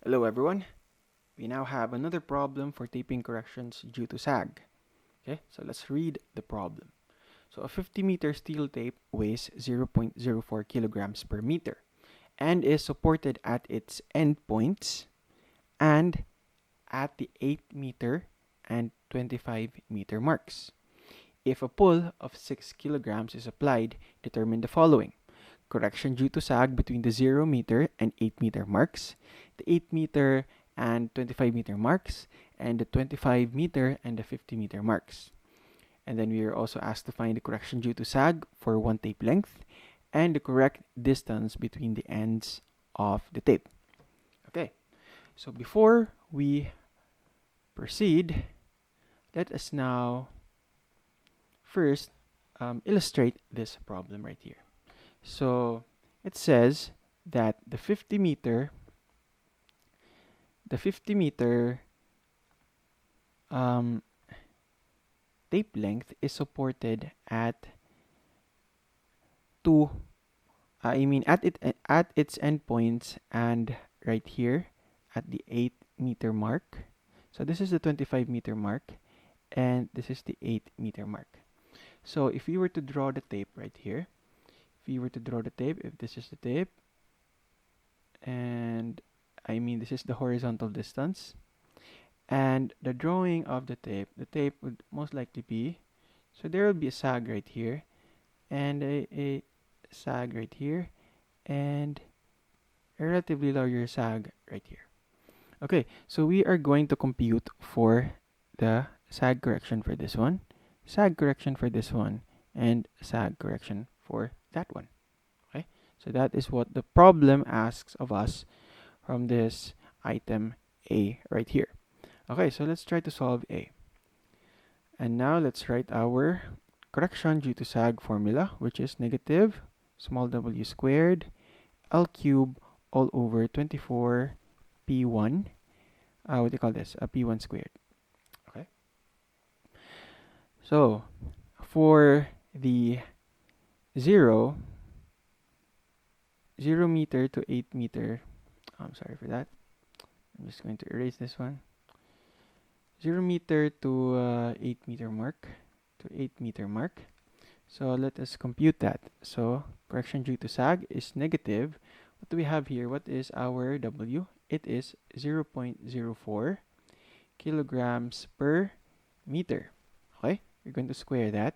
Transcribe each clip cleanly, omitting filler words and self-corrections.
Hello everyone. We now have another problem for taping corrections due to sag. Okay, so let's read the problem. So a 50-meter steel tape weighs 0.04 kilograms per meter and is supported at its end points and at the 8-meter and 25-meter marks. If a pull of 6 kilograms is applied, determine the following. Correction due to sag between the 0-meter and 8-meter marks, the 8-meter and 25-meter marks, and the 25-meter and the 50-meter marks. And then we are also asked to find the correction due to sag for one tape length and the correct distance between the ends of the tape. Okay, so before we proceed, let us now first illustrate this problem right here. So it says that the 50 meter tape length is supported at at its endpoints and right here at the 8-meter mark. So this is the 25-meter mark and this is the 8-meter mark. So if we were to draw the tape right here, if this is the tape, and this is the horizontal distance, and the drawing of the tape would most likely be, so there will be a sag right here, and a sag right here, and a relatively larger sag right here. Okay, so we are going to compute for the sag correction for this one, sag correction for this one, and sag correction for that one. Okay, so that is what the problem asks of us from this item A right here. Okay, so let's try to solve A. And now let's write our correction due to sag formula, which is negative small w squared L cube all over 24 P1. What do you call this? P1 squared. Okay. So for the 0 meter to 8 meter, I'm sorry for that. I'm just going to erase this one. 0 meter to 8-meter mark, So let us compute that. So correction due to sag is negative. What do we have here? What is our W? It is 0.04 kilograms per meter. Okay, we're going to square that.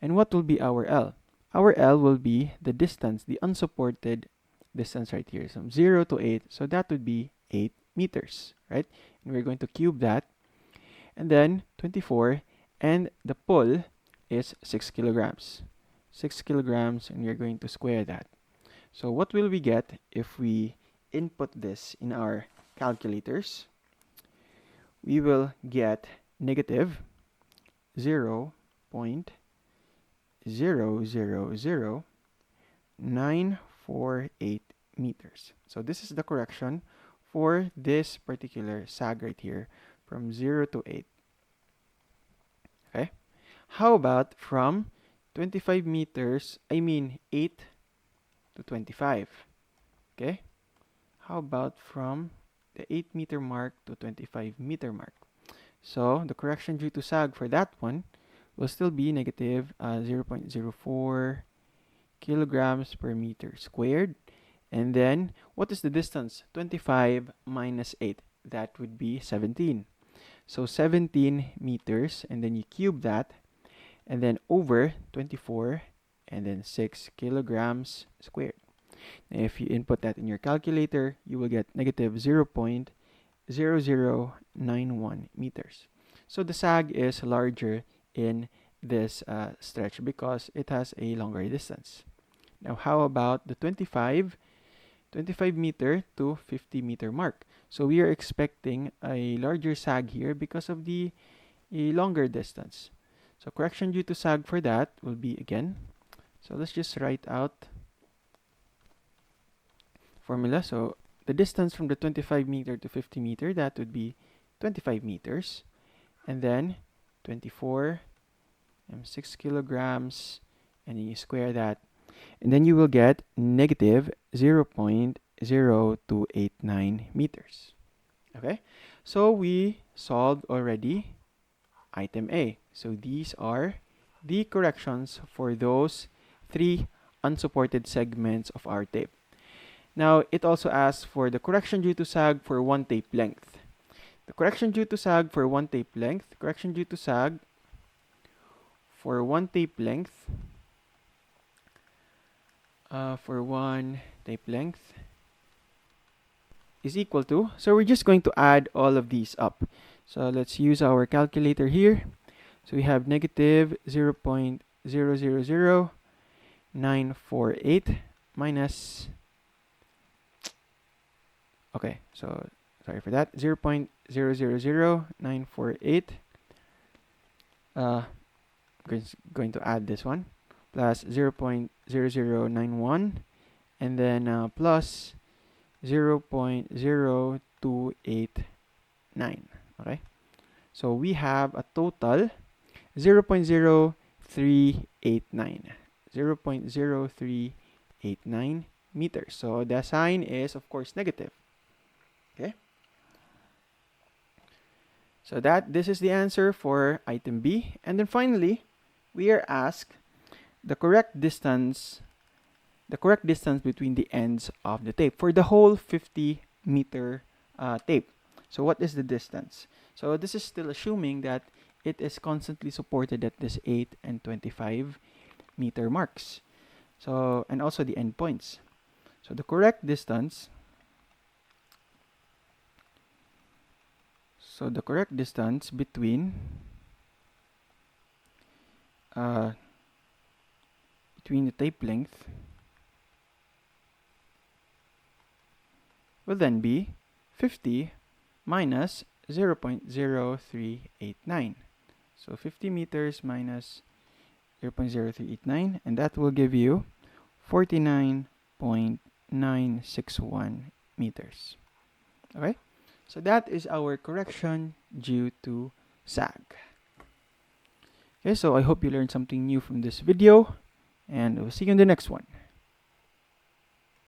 And what will be our L? Our L will be the distance, the unsupported distance right here. So 0 to 8, so that would be 8 meters, right? And we're going to cube that. And then 24, and the pull is 6 kilograms. 6 kilograms, and we're going to square that. So what will we get if we input this in our calculators? We will get negative 0.000948 meters. So this is the correction for this particular sag right here from 0 to 8. Okay. How about from 25 meters, 8 to 25? Okay. How about from the 8-meter mark to 25-meter mark? So the correction due to sag for that one will still be negative 0.04 kilograms per meter squared. And then what is the distance? 25 minus 8. That would be 17. So 17 meters, and then you cube that, and then over 24, and then 6 kilograms squared. Now if you input that in your calculator, you will get negative 0.0091 meters. So the sag is larger in this stretch because it has a longer distance. Now how about the 25 meter to 50 meter mark? So we are expecting a larger sag here because of the longer distance. So correction due to sag for that will be again. So let's just write out formula. So the distance from the 25 meter to 50 meter, that would be 25 meters. And then 24 6 kilograms, and then you square that. And then you will get negative 0.0289 meters. Okay, so we solved already item A. So these are the corrections for those 3 unsupported segments of our tape. Now, it also asks for the correction due to sag for 1 tape length. The correction due to sag for 1 tape length, correction due to sag for 1 tape length, is equal to, so we're just going to add all of these up. So let's use our calculator here. So we have negative 0.000948 minus, okay, so sorry for that, 0.000948, going to add this one, plus 0.0091, and then plus 0.0289. Okay, so we have a total 0.0389 meters. So the sign is of course negative. Okay, so this is the answer for item B. And then finally, we are asked the correct distance between the ends of the tape for the whole 50-meter tape. So what is the distance? So this is still assuming that it is constantly supported at this 8 and 25 meter marks. So, and also the endpoints. So the correct distance, between the tape length will then be 50 minus 0.0389. So 50 meters minus 0.0389, and that will give you 49.961 meters. Okay, so that is our correction due to sag. Okay, so I hope you learned something new from this video, and we'll see you in the next one.